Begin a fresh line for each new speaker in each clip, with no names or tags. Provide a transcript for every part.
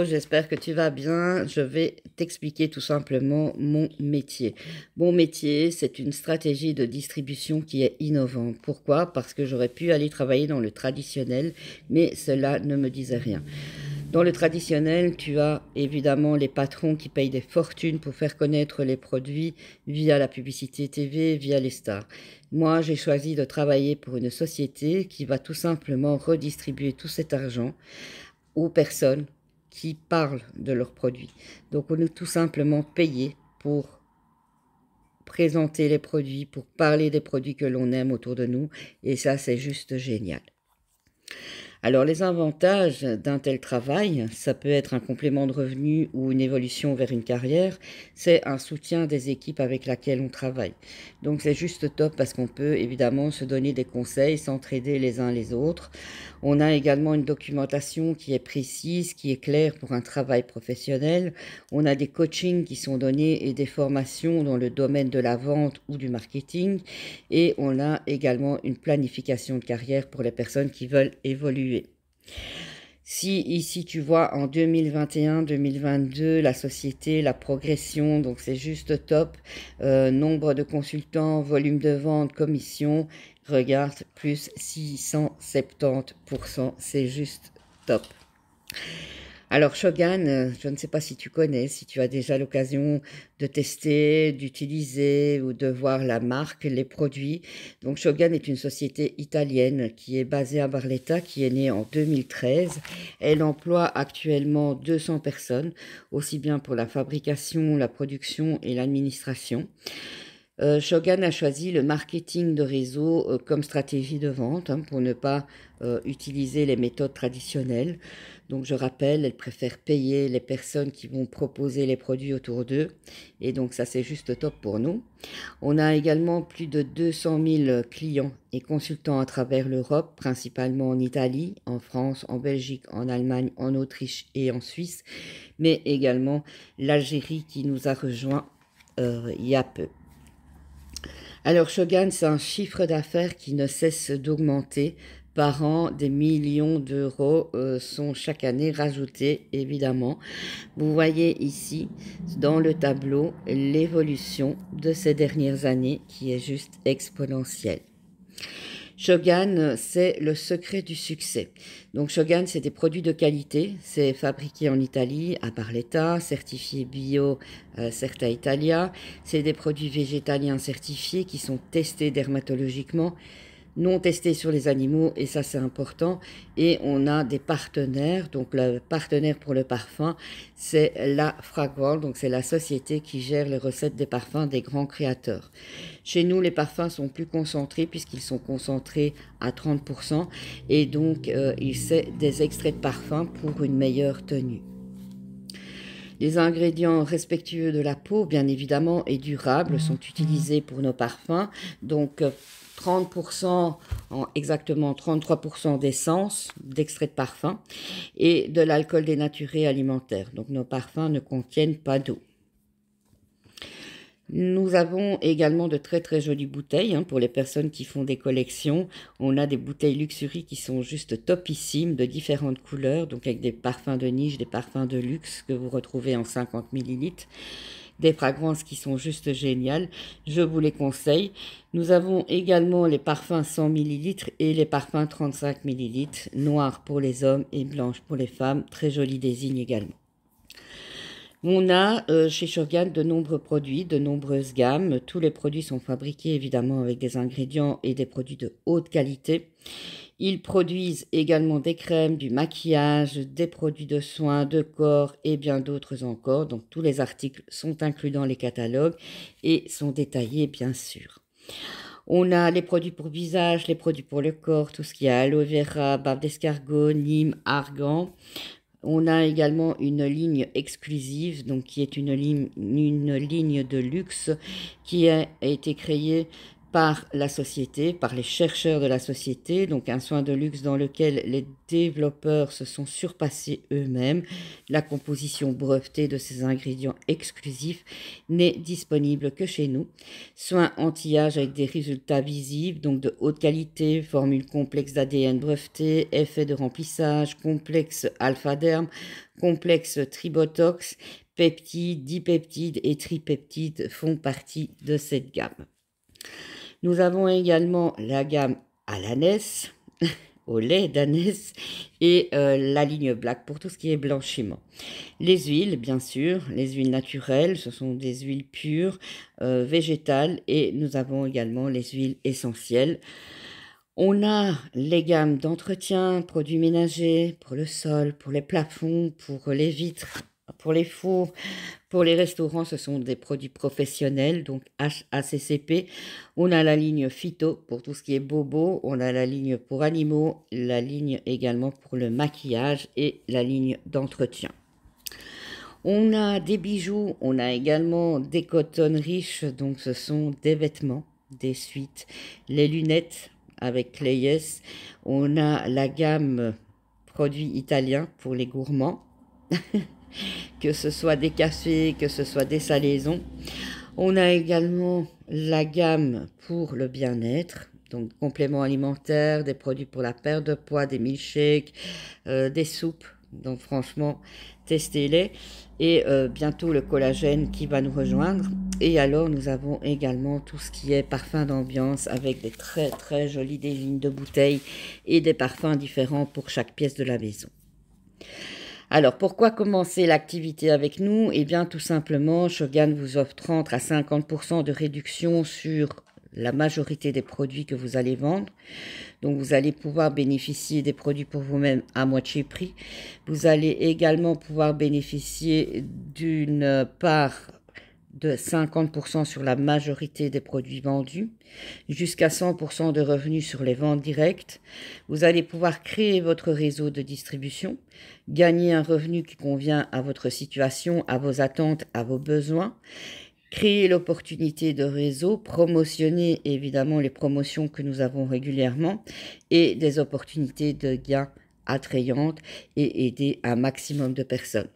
J'espère que tu vas bien. Je vais t'expliquer tout simplement mon métier. Mon métier, c'est une stratégie de distribution qui est innovante. Pourquoi? Parce que j'aurais pu aller travailler dans le traditionnel, mais cela ne me disait rien. Dans le traditionnel, tu as évidemment les patrons qui payent des fortunes pour faire connaître les produits via la publicité TV, via les stars. Moi, j'ai choisi de travailler pour une société qui va tout simplement redistribuer tout cet argent aux personnes qui parlent de leurs produits. Donc on est tout simplement payé pour présenter les produits, pour parler des produits que l'on aime autour de nous, et ça c'est juste génial. Alors les avantages d'un tel travail, ça peut être un complément de revenu ou une évolution vers une carrière, c'est un soutien des équipes avec lesquelles on travaille. Donc c'est juste top parce qu'on peut évidemment se donner des conseils, s'entraider les uns les autres. On a également une documentation qui est précise, qui est claire pour un travail professionnel. On a des coachings qui sont donnés et des formations dans le domaine de la vente ou du marketing. Et on a également une planification de carrière pour les personnes qui veulent évoluer. Si ici tu vois en 2021-2022 la société, la progression, donc c'est juste top. Nombre de consultants, volume de vente, commission, regarde, plus 670%, c'est juste top. Alors Shogun, je ne sais pas si tu connais, si tu as déjà l'occasion de tester, d'utiliser ou de voir la marque, les produits. Donc Shogun est une société italienne qui est basée à Barletta, qui est née en 2013. Elle emploie actuellement 200 personnes, aussi bien pour la fabrication, la production et l'administration. Shogun a choisi le marketing de réseau comme stratégie de vente pour ne pas utiliser les méthodes traditionnelles. Donc je rappelle, elle préfère payer les personnes qui vont proposer les produits autour d'eux. Et donc ça c'est juste top pour nous. On a également plus de 200 000 clients et consultants à travers l'Europe, principalement en Italie, en France, en Belgique, en Allemagne, en Autriche et en Suisse, mais également l'Algérie qui nous a rejoints il y a peu. Alors Shogun, c'est un chiffre d'affaires qui ne cesse d'augmenter. Par an, des millions d'euros sont chaque année rajoutés, évidemment. Vous voyez ici, dans le tableau, l'évolution de ces dernières années qui est juste exponentielle. Shogun, c'est le secret du succès. Donc Shogun, c'est des produits de qualité. C'est fabriqué en Italie, à Barletta, certifié bio, Certa Italia. C'est des produits végétaliens certifiés qui sont testés dermatologiquement, non testés sur les animaux, et ça c'est important. Et on a des partenaires, donc le partenaire pour le parfum, c'est la Fragworld, donc c'est la société qui gère les recettes des parfums des grands créateurs. Chez nous, les parfums sont plus concentrés puisqu'ils sont concentrés à 30%, et donc c'est des extraits de parfum pour une meilleure tenue. Les ingrédients respectueux de la peau, bien évidemment, et durables sont utilisés pour nos parfums. Donc, 30%, exactement 33% d'essence, d'extrait de parfum, et de l'alcool dénaturé alimentaire. Donc, nos parfums ne contiennent pas d'eau. Nous avons également de très très jolies bouteilles pour les personnes qui font des collections. On a des bouteilles Luxury qui sont juste topissimes, de différentes couleurs, donc avec des parfums de niche, des parfums de luxe que vous retrouvez en 50 ml. Des fragrances qui sont juste géniales, je vous les conseille. Nous avons également les parfums 100 ml et les parfums 35 ml, noirs pour les hommes et blanches pour les femmes, très joli désigne également. On a chez Shogun de nombreux produits, de nombreuses gammes. Tous les produits sont fabriqués évidemment avec des ingrédients et des produits de haute qualité. Ils produisent également des crèmes, du maquillage, des produits de soins, de corps et bien d'autres encore. Donc tous les articles sont inclus dans les catalogues et sont détaillés bien sûr. On a les produits pour visage, les produits pour le corps, tout ce qui est aloe vera, bave d'escargot, nîmes, argan. On a également une ligne exclusive, donc qui est une ligne de luxe qui a été créée par la société, par les chercheurs de la société, donc un soin de luxe dans lequel les développeurs se sont surpassés eux-mêmes. La composition brevetée de ces ingrédients exclusifs n'est disponible que chez nous. Soin anti-âge avec des résultats visibles, donc de haute qualité, formule complexe d'ADN breveté, effet de remplissage, complexe alpha-derme, complexe tribotox, peptides, dipeptides et tripeptides font partie de cette gamme. Nous avons également la gamme à l'ânesse, au lait d'ânesse et la ligne black pour tout ce qui est blanchiment. Les huiles, bien sûr, les huiles naturelles, ce sont des huiles pures, végétales et nous avons également les huiles essentielles. On a les gammes d'entretien, produits ménagers, pour le sol, pour les plafonds, pour les vitres, pour les fours, pour les restaurants, ce sont des produits professionnels, donc HACCP. On a la ligne phyto pour tout ce qui est bobo, on a la ligne pour animaux, la ligne également pour le maquillage et la ligne d'entretien. On a des bijoux, on a également des coton riches, donc ce sont des vêtements, des suites, les lunettes avec Clayes. On a la gamme produits italiens pour les gourmands. Que ce soit des cafés, que ce soit des salaisons. On a également la gamme pour le bien-être, donc compléments alimentaires, des produits pour la perte de poids, des milkshakes, des soupes. Donc franchement, testez-les. Et bientôt le collagène qui va nous rejoindre. Et alors nous avons également tout ce qui est parfum d'ambiance avec des très très jolies lignes de bouteilles et des parfums différents pour chaque pièce de la maison. Alors, pourquoi commencer l'activité avec nous? Eh bien, tout simplement, Shogun vous offre 30 à 50% de réduction sur la majorité des produits que vous allez vendre. Donc, vous allez pouvoir bénéficier des produits pour vous-même à moitié prix. Vous allez également pouvoir bénéficier d'une part de 50% sur la majorité des produits vendus, jusqu'à 100% de revenus sur les ventes directes. Vous allez pouvoir créer votre réseau de distribution, gagner un revenu qui convient à votre situation, à vos attentes, à vos besoins, créer l'opportunité de réseau, promotionner évidemment les promotions que nous avons régulièrement et des opportunités de gains attrayantes et aider un maximum de personnes.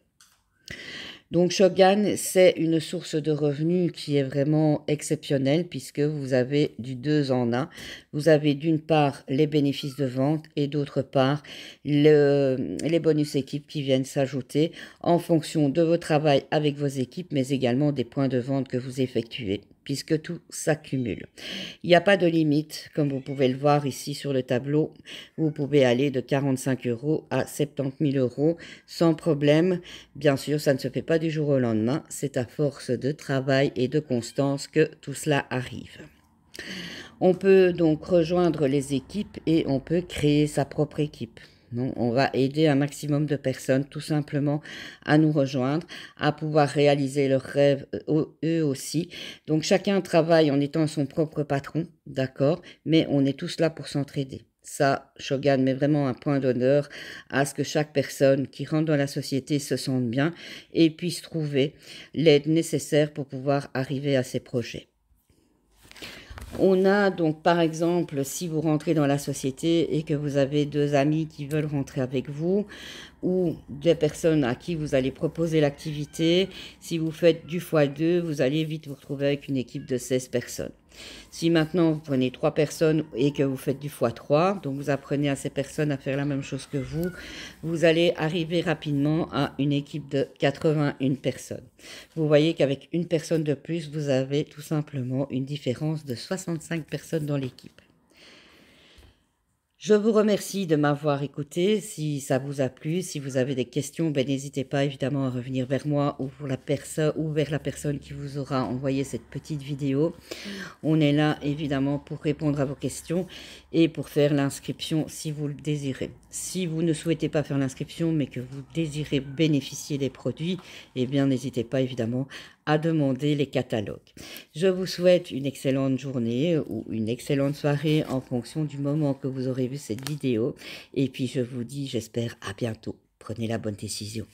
Donc Shogun, c'est une source de revenus qui est vraiment exceptionnelle puisque vous avez du 2 en 1. Vous avez d'une part les bénéfices de vente et d'autre part les bonus équipes qui viennent s'ajouter en fonction de vos travail avec vos équipes mais également des points de vente que vous effectuez puisque tout s'accumule. Il n'y a pas de limite, comme vous pouvez le voir ici sur le tableau. Vous pouvez aller de 45 € à 70 000 € sans problème. Bien sûr, ça ne se fait pas du jour au lendemain. C'est à force de travail et de constance que tout cela arrive. On peut donc rejoindre les équipes et on peut créer sa propre équipe. Non, on va aider un maximum de personnes tout simplement à nous rejoindre, à pouvoir réaliser leurs rêves eux aussi. Donc chacun travaille en étant son propre patron, d'accord, mais on est tous là pour s'entraider. Ça, Shogun met vraiment un point d'honneur à ce que chaque personne qui rentre dans la société se sente bien et puisse trouver l'aide nécessaire pour pouvoir arriver à ses projets. On a donc par exemple, si vous rentrez dans la société et que vous avez 2 amis qui veulent rentrer avec vous ou des personnes à qui vous allez proposer l'activité, si vous faites du x2, vous allez vite vous retrouver avec une équipe de 16 personnes. Si maintenant vous prenez 3 personnes et que vous faites du x3, donc vous apprenez à ces personnes à faire la même chose que vous allez arriver rapidement à une équipe de 81 personnes. Vous voyez qu'avec une personne de plus, vous avez tout simplement une différence de 65 personnes dans l'équipe. Je vous remercie de m'avoir écouté. Si ça vous a plu, si vous avez des questions, n'hésitez pas évidemment à revenir vers moi ou vers la personne qui vous aura envoyé cette petite vidéo. On est là évidemment pour répondre à vos questions et pour faire l'inscription si vous le désirez. Si vous ne souhaitez pas faire l'inscription mais que vous désirez bénéficier des produits, eh bien n'hésitez pas évidemment à demander les catalogues. Je vous souhaite une excellente journée ou une excellente soirée en fonction du moment que vous aurez vu cette vidéo. Et puis je vous dis, j'espère à bientôt. Prenez la bonne décision.